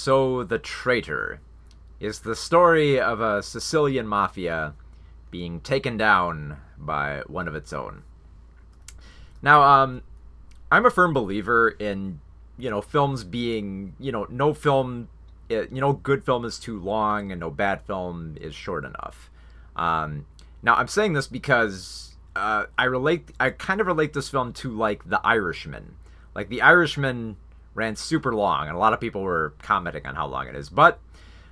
So the Traitor is the story of a Sicilian mafia being taken down by one of its own. Now, I'm a firm believer in, films being, no film, good film is too long and no bad film is short enough. Now, I'm saying this because I kind of relate this film to, like, The Irishman. Like, The Irishman ran super long, and a lot of people were commenting on how long it is, but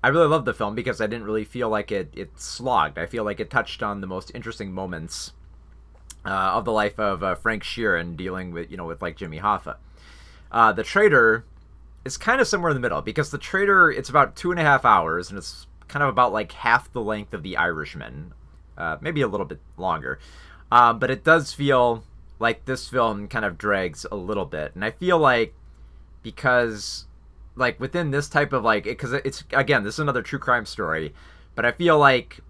I really loved the film because I didn't really feel like it slogged. I feel like it touched on the most interesting moments of the life of Frank Sheeran dealing with like Jimmy Hoffa. The Traitor is kind of somewhere in the middle because The Traitor, it's about 2.5 hours and it's kind of about like half the length of The Irishman, maybe a little bit longer. But it does feel like this film kind of drags a little bit, and I feel like because like within this type of like because it's again this is another true crime story, but I feel like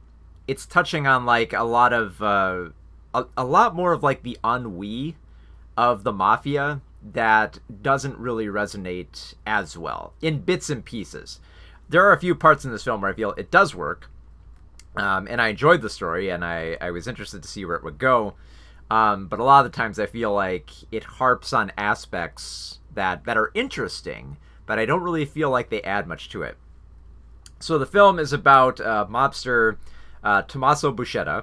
it's touching on like a lot of a lot more of like the ennui of the mafia that doesn't really resonate as well in bits and pieces. There are a few parts in this film where I feel it does work, and I enjoyed the story and I was interested to see where it would go. But a lot of the times I feel like it harps on aspects that are interesting, but I don't really feel like they add much to it. So the film is about mobster Tommaso Buscetta,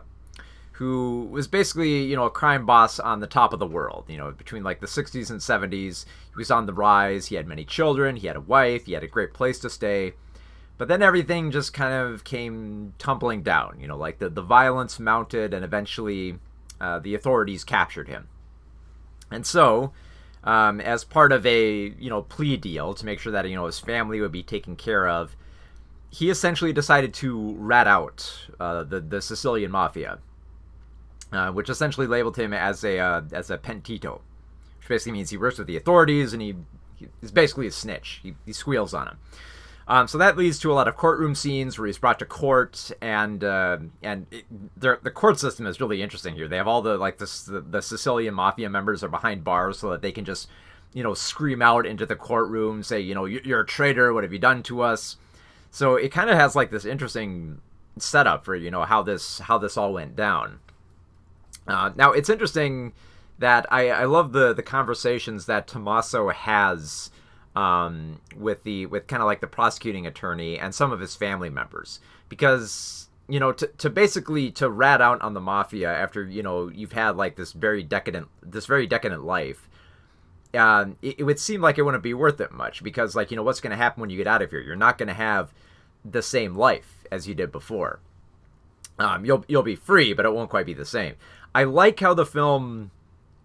who was basically, a crime boss on the top of the world. Between like the 60s and 70s, he was on the rise. He had many children. He had a wife. He had a great place to stay. But then everything just kind of came tumbling down. Like the violence mounted, and eventually the authorities captured him. And so, as part of a plea deal to make sure that his family would be taken care of, he essentially decided to rat out the Sicilian mafia, which essentially labeled him as a pentito, which basically means he works with the authorities and he is basically a snitch. He squeals on him. So that leads to a lot of courtroom scenes where he's brought to court, and the court system is really interesting here. They have all the Sicilian mafia members are behind bars so that they can just scream out into the courtroom, say you're a traitor, what have you done to us? So it kind of has like this interesting setup for how this all went down. Now it's interesting that I love the conversations that Tommaso has with kind of like the prosecuting attorney and some of his family members, because to basically to rat out on the mafia after you've had like this very decadent life, it would seem like it wouldn't be worth it much, because like what's going to happen when you get out of here? You're not going to have the same life as you did before. You'll be free, but it won't quite be the same. I like how the film,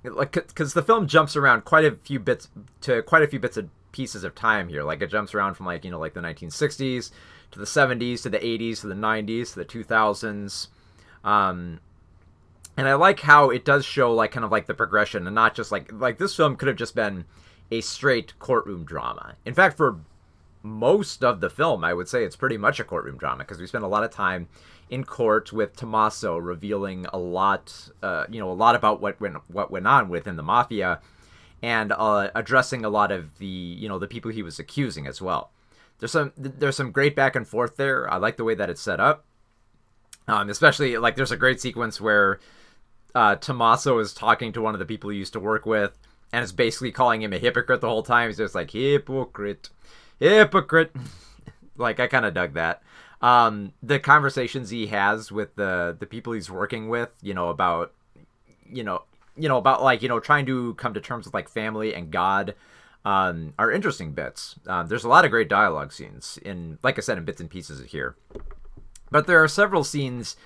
like, because the film jumps around quite a few bits of pieces of time here. Like it jumps around from like the 1960s to the 70s to the 80s to the 90s to the 2000s, and I like how it does show like kind of like the progression, and not just like this film could have just been a straight courtroom drama. In fact, for most of the film, I would say it's pretty much a courtroom drama, because we spend a lot of time in court with Tommaso revealing a lot about what went on within the mafia, and addressing a lot of the the people he was accusing as well. There's some great back and forth there. I like the way that it's set up, especially like there's a great sequence where Tommaso is talking to one of the people he used to work with, and is basically calling him a hypocrite the whole time. He's just like, hypocrite. Like, I kind of dug that. The conversations he has with the people he's working with, about like trying to come to terms with like family and God, are interesting bits. There's a lot of great dialogue scenes in, like I said, in bits and pieces here. But there are several scenes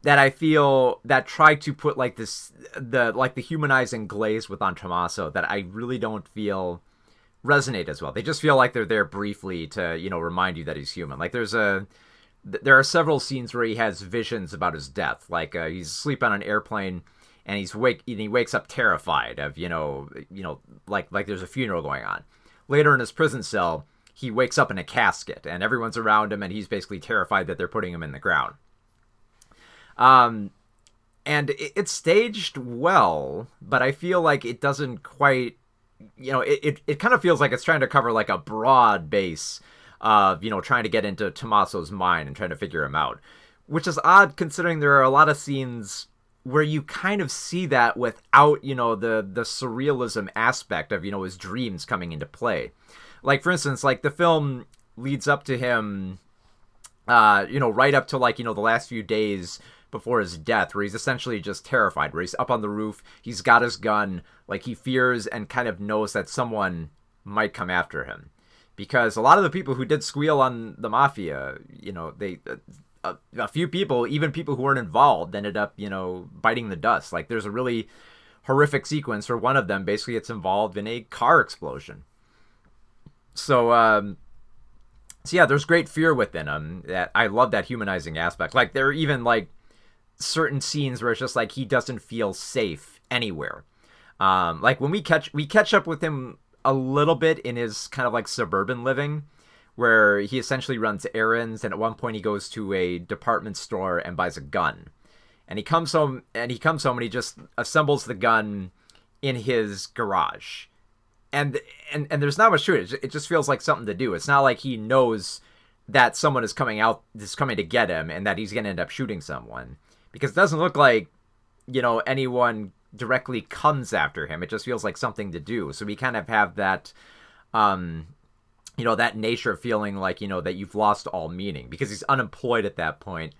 that I feel that try to put like the humanizing glaze with on Tommaso that I really don't feel resonate as well. They just feel like they're there briefly to remind you that he's human. Like there are several scenes where he has visions about his death. Like he's asleep on an airplane and he wakes up terrified of like there's a funeral going on. Later in his prison cell, he wakes up in a casket and everyone's around him and he's basically terrified that they're putting him in the ground. And it's staged well, but I feel like it doesn't quite, it kind of feels like it's trying to cover like a broad base of, trying to get into Tommaso's mind and trying to figure him out. Which is odd considering there are a lot of scenes where you kind of see that without, the surrealism aspect of, his dreams coming into play. Like, for instance, like the film leads up to him, right up to like, the last few days before his death, where he's essentially just terrified, where he's up on the roof, he's got his gun, like he fears and kind of knows that someone might come after him. Because a lot of the people who did squeal on the mafia, they... a few people, even people who weren't involved, ended up, biting the dust. Like, there's a really horrific sequence where one of them basically gets involved in a car explosion. So yeah, there's great fear within him. That I love that humanizing aspect. Like, there are even, like, certain scenes where it's just, like, he doesn't feel safe anywhere. Like, when we catch up with him a little bit in his kind of, like, suburban living, where he essentially runs errands, and at one point he goes to a department store and buys a gun. And he comes home and he just assembles the gun in his garage. And there's not much to it. It just feels like something to do. It's not like he knows that someone is coming to get him and that he's going to end up shooting someone. Because it doesn't look like, anyone directly comes after him. It just feels like something to do. So we kind of have that, that nature of feeling like, that you've lost all meaning because he's unemployed at that point.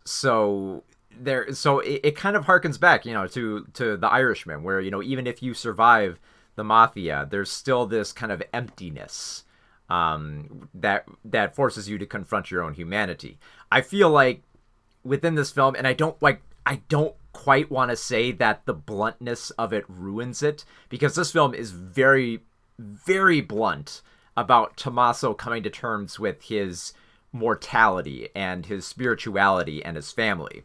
So it kind of harkens back, to The Irishman, where, even if you survive the mafia, there's still this kind of emptiness that forces you to confront your own humanity. I feel like within this film, and I don't quite want to say that the bluntness of it ruins it, because this film is very, very blunt about Tommaso coming to terms with his mortality and his spirituality and his family.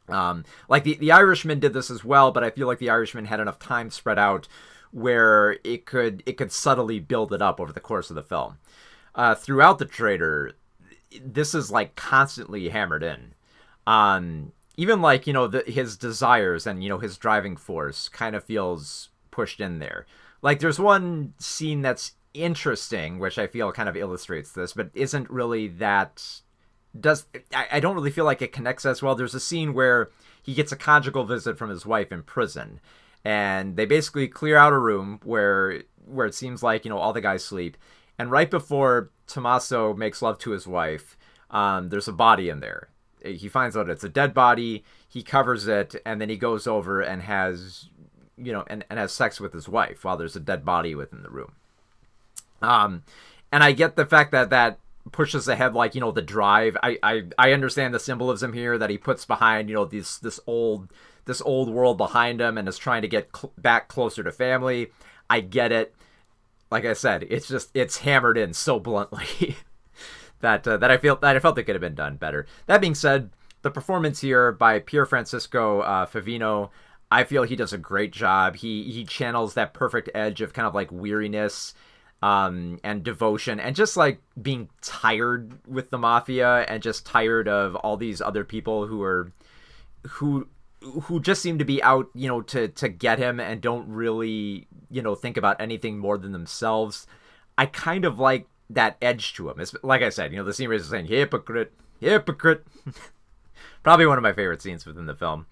Like the Irishman did this as well, but I feel like The Irishman had enough time spread out where it could subtly build it up over the course of the film. Throughout The Traitor, this is like constantly hammered in. Even like, his desires and, his driving force kind of feels pushed in there. Like there's one scene that's interesting, which I feel kind of illustrates this, but isn't really that... I don't really feel like it connects as well. There's a scene where he gets a conjugal visit from his wife in prison, and they basically clear out a room where it seems like, all the guys sleep, and right before Tommaso makes love to his wife, there's a body in there. He finds out it's a dead body, he covers it, and then he goes over and has, and has sex with his wife while there's a dead body within the room. And I get the fact that pushes ahead, like, the drive. I understand the symbolism here that he puts behind, this old world behind him and is trying to get back closer to family. I get it. Like I said, it's hammered in so bluntly that I felt it could have been done better. That being said, the performance here by Pier Francisco Favino, I feel he does a great job. He channels that perfect edge of kind of like weariness and devotion and just like being tired with the mafia and just tired of all these other people who just seem to be out, to get him and don't really, think about anything more than themselves. I kind of like that edge to him. It's, like I said, the scene where he's saying, hypocrite. Probably one of my favorite scenes within the film.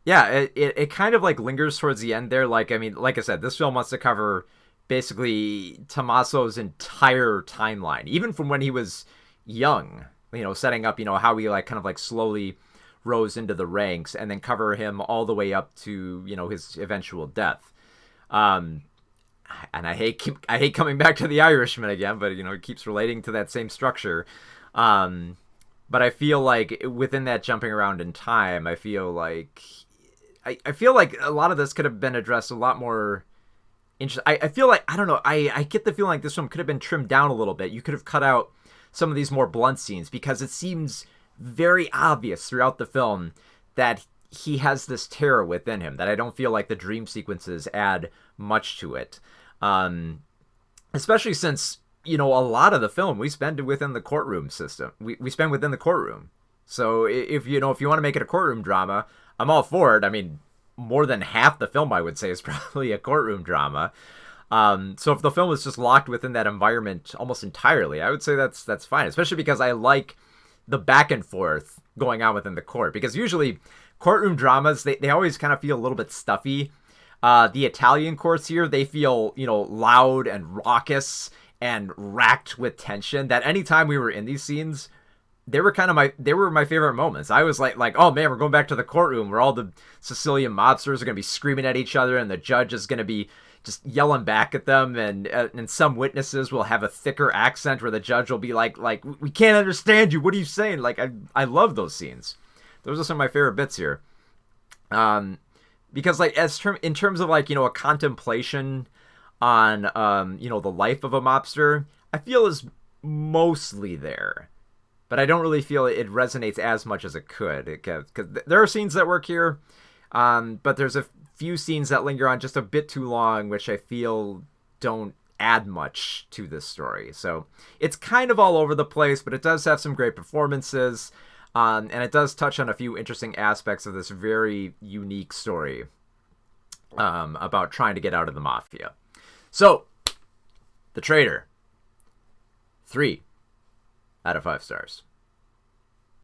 Yeah, it kind of like lingers towards the end there. Like, I mean, like I said, this film wants to cover basically Tommaso's entire timeline, even from when he was young, setting up, how he like kind of like slowly rose into the ranks, and then cover him all the way up to, his eventual death. And I hate coming back to The Irishman again, but, it keeps relating to that same structure. But I feel like within that jumping around in time, I feel like a lot of this could have been addressed a lot more interesting. I feel like, I don't know, I get the feeling like this one could have been trimmed down a little bit. You could have cut out some of these more blunt scenes, because it seems very obvious throughout the film that he has this terror within him, that I don't feel like the dream sequences add much to it. Especially since, a lot of the film we spend within the courtroom system. We spend within the courtroom. So if you want to make it a courtroom drama, I'm all for it. I mean, more than half the film, I would say, is probably a courtroom drama. So if the film is just locked within that environment almost entirely, I would say that's fine, especially because I like the back and forth going on within the court. Because usually courtroom dramas, they always kind of feel a little bit stuffy. The Italian courts here, they feel, loud and raucous and racked with tension, that anytime we were in these scenes, they were my favorite moments. I was like, oh man, we're going back to the courtroom where all the Sicilian mobsters are going to be screaming at each other and the judge is going to be just yelling back at them, and some witnesses will have a thicker accent where the judge will be like, we can't understand you. What are you saying? Like, I love those scenes. Those are some of my favorite bits here. Because like in terms of like, a contemplation on, the life of a mobster, I feel is mostly there. But I don't really feel it resonates as much as it could. Because there are scenes that work here, but there's a few scenes that linger on just a bit too long, which I feel don't add much to this story. So it's kind of all over the place, but it does have some great performances, and it does touch on a few interesting aspects of this very unique story about trying to get out of the mafia. So, The Traitor, 3 out of 5 stars.